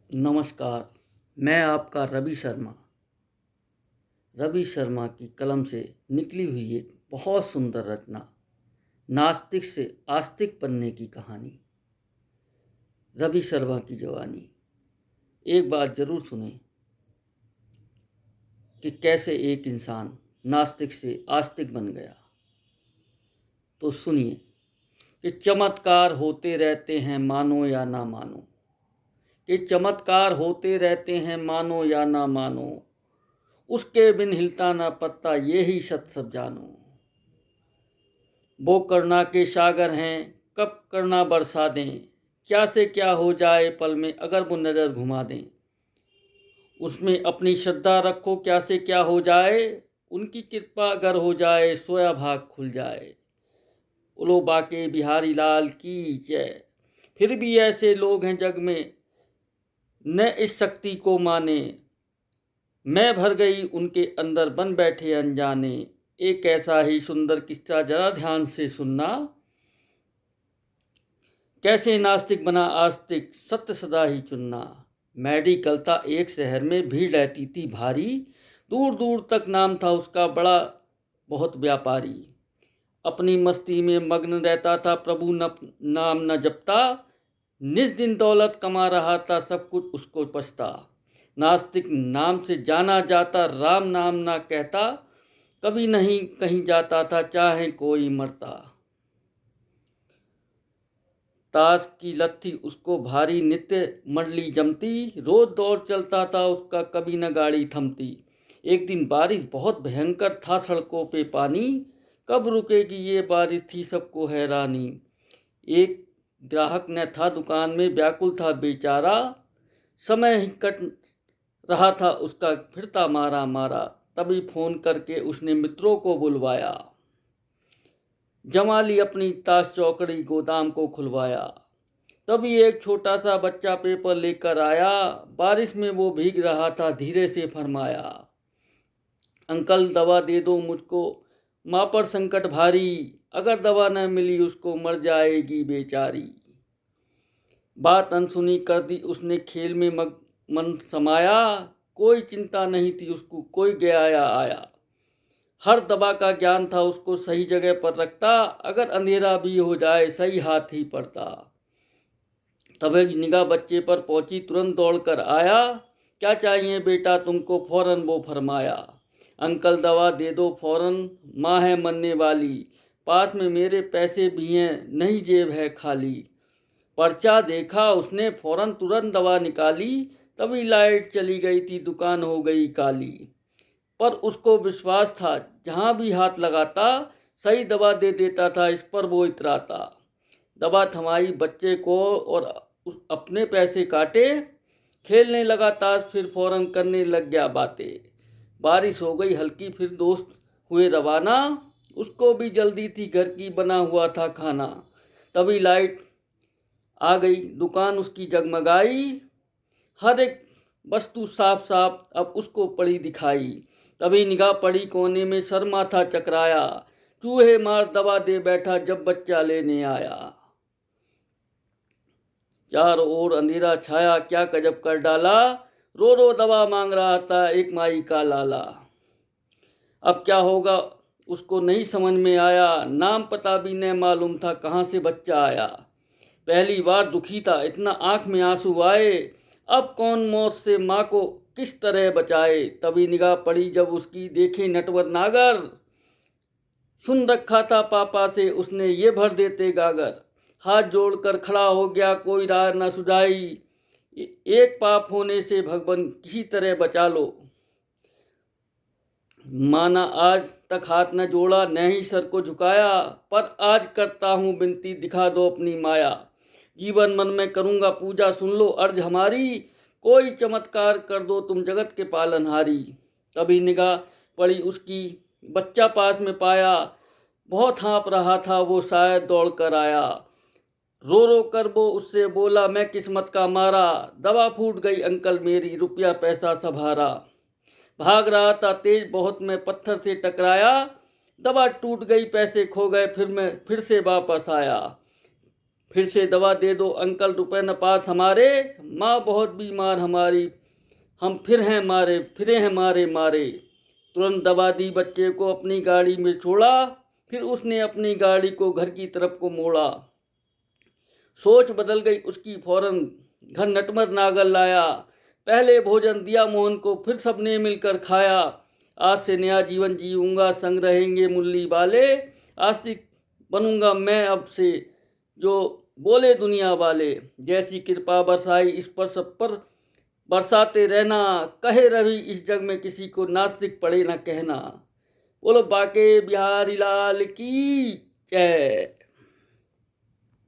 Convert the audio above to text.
नमस्कार। मैं आपका रवि शर्मा की कलम से निकली हुई एक बहुत सुंदर रचना, नास्तिक से आस्तिक बनने की कहानी। रवि शर्मा की जवानी। एक बात जरूर सुने कि कैसे एक इंसान नास्तिक से आस्तिक बन गया। तो सुनिए कि चमत्कार होते रहते हैं मानो या ना मानो, कि चमत्कार होते रहते हैं मानो या ना मानो, उसके बिन हिलता ना पत्ता ये ही सत सब जानो। वो करुणा के सागर हैं, कब करुणा बरसा दें, क्या से क्या हो जाए पल में अगर वो नज़र घुमा दें। उसमें अपनी श्रद्धा रखो, क्या से क्या हो जाए, उनकी कृपा अगर हो जाए सोया भाग खुल जाए। उलो बाके बिहारी लाल की जय। फिर भी ऐसे लोग हैं जग में न इस शक्ति को माने, मैं भर गई उनके अंदर बन बैठे अनजाने। एक ऐसा ही सुंदर किस्सा जरा ध्यान से सुनना, कैसे नास्तिक बना आस्तिक सत्य सदा ही चुनना। मेडिकल था एक शहर में, भीड़ रहती थी भारी, दूर दूर तक नाम था उसका बड़ा बहुत व्यापारी। अपनी मस्ती में मग्न रहता था, प्रभु नाम न जपता, निज दिन दौलत कमा रहा था सब कुछ उसको पछता। नास्तिक नाम से जाना जाता, राम नाम ना कहता, कभी नहीं कहीं जाता था चाहे कोई मरता। ताश की लत थी उसको भारी, नित्य मंडली जमती, रोज दौड़ चलता था उसका कभी न गाड़ी थमती। एक दिन बारिश बहुत भयंकर था, सड़कों पे पानी, कब रुकेगी ये बारिश थी सबको हैरानी। एक ग्राहक न था दुकान में, व्याकुल था बेचारा, समय ही कट रहा था उसका फिरता मारा मारा। तभी फोन करके उसने मित्रों को बुलवाया, जमा ली अपनी ताश चौकड़ी, गोदाम को खुलवाया। तभी एक छोटा सा बच्चा पेपर लेकर आया, बारिश में वो भीग रहा था धीरे से फरमाया, अंकल दवा दे दो मुझको, माँ पर संकट भारी, अगर दवा न मिली उसको मर जाएगी बेचारी। बात अनसुनी कर दी उसने खेल में मन समाया, कोई चिंता नहीं थी उसको कोई गया या आया। हर दवा का ज्ञान था उसको सही जगह पर रखता, अगर अंधेरा भी हो जाए सही हाथ ही पड़ता। तभी निगाह बच्चे पर पहुंची, तुरंत दौड़कर आया, क्या चाहिए बेटा तुमको, फौरन वो फरमाया, अंकल दवा दे दो फौरन, माँ है मरने वाली, पास में मेरे पैसे भी हैं नहीं जेब है खाली। पर्चा देखा उसने फौरन तुरंत दवा निकाली, तभी लाइट चली गई थी दुकान हो गई काली। पर उसको विश्वास था जहाँ भी हाथ लगाता सही दवा दे देता था, इस पर वो इतराता। दवा थमाई बच्चे को और अपने पैसे काटे, खेलने लगा ताश फिर फौरन करने लग गया बातें। बारिश हो गई हल्की फिर दोस्त हुए रवाना, उसको भी जल्दी थी घर की बना हुआ था खाना। तभी लाइट आ गई दुकान उसकी जगमगाई, हर एक वस्तु साफ साफ अब उसको पड़ी दिखाई। तभी निगाह पड़ी कोने में, सर माथा चकराया, चूहे मार दवा दे बैठा जब बच्चा लेने आया। चारों ओर अंधेरा छाया, क्या गजब कर डाला, रो रो दवा मांग रहा था एक माई का लाला। अब क्या होगा उसको नहीं समझ में आया, नाम पता भी नहीं मालूम था कहाँ से बच्चा आया। पहली बार दुखी था इतना आंख में आंसू आए, अब कौन मौत से माँ को किस तरह बचाए। तभी निगाह पड़ी जब उसकी, देखे नटवर नागर, सुन रखा था पापा से उसने ये भर देते गागर। हाथ जोड़कर खड़ा हो गया कोई राह न सुझाई, एक पाप होने से भगवान किसी तरह बचा लो। माना आज तक हाथ न जोड़ा न ही सर को झुकाया, पर आज करता हूँ विनती दिखा दो अपनी माया। जीवन मन में करूँगा पूजा सुन लो अर्ज हमारी, कोई चमत्कार कर दो तुम जगत के पालनहारी। तभी निगाह पड़ी उसकी, बच्चा पास में पाया, बहुत हाँप रहा था वो शायद दौड़ कर आया। रो रो कर वो उससे बोला मैं किस्मत का मारा, दवा फूट गई अंकल मेरी रुपया पैसा सब हारा। भाग रहा था तेज बहुत में पत्थर से टकराया, दवा टूट गई पैसे खो गए फिर मैं फिर से वापस आया। फिर से दवा दे दो अंकल, रुपए न पास हमारे, माँ बहुत बीमार हमारी, हम फिरे हैं मारे मारे। तुरंत दवा दी, बच्चे को अपनी गाड़ी में छोड़ा, फिर उसने अपनी गाड़ी को घर की तरफ को मोड़ा। सोच बदल गई उसकी फौरन, घर नटवर नागर लाया, पहले भोजन दिया मोहन को, फिर सबने मिलकर खाया। आज से नया जीवन जीऊंगा, संग रहेंगे मुरली वाले, आस्तिक बनूंगा मैं अब से, जो बोले दुनिया वाले। जैसी कृपा बरसाई इस पर सब पर, बरसाते रहना, कहे रवि इस जग में किसी को नास्तिक पड़े न कहना। बोलो बाके बिहारी लाल की जय।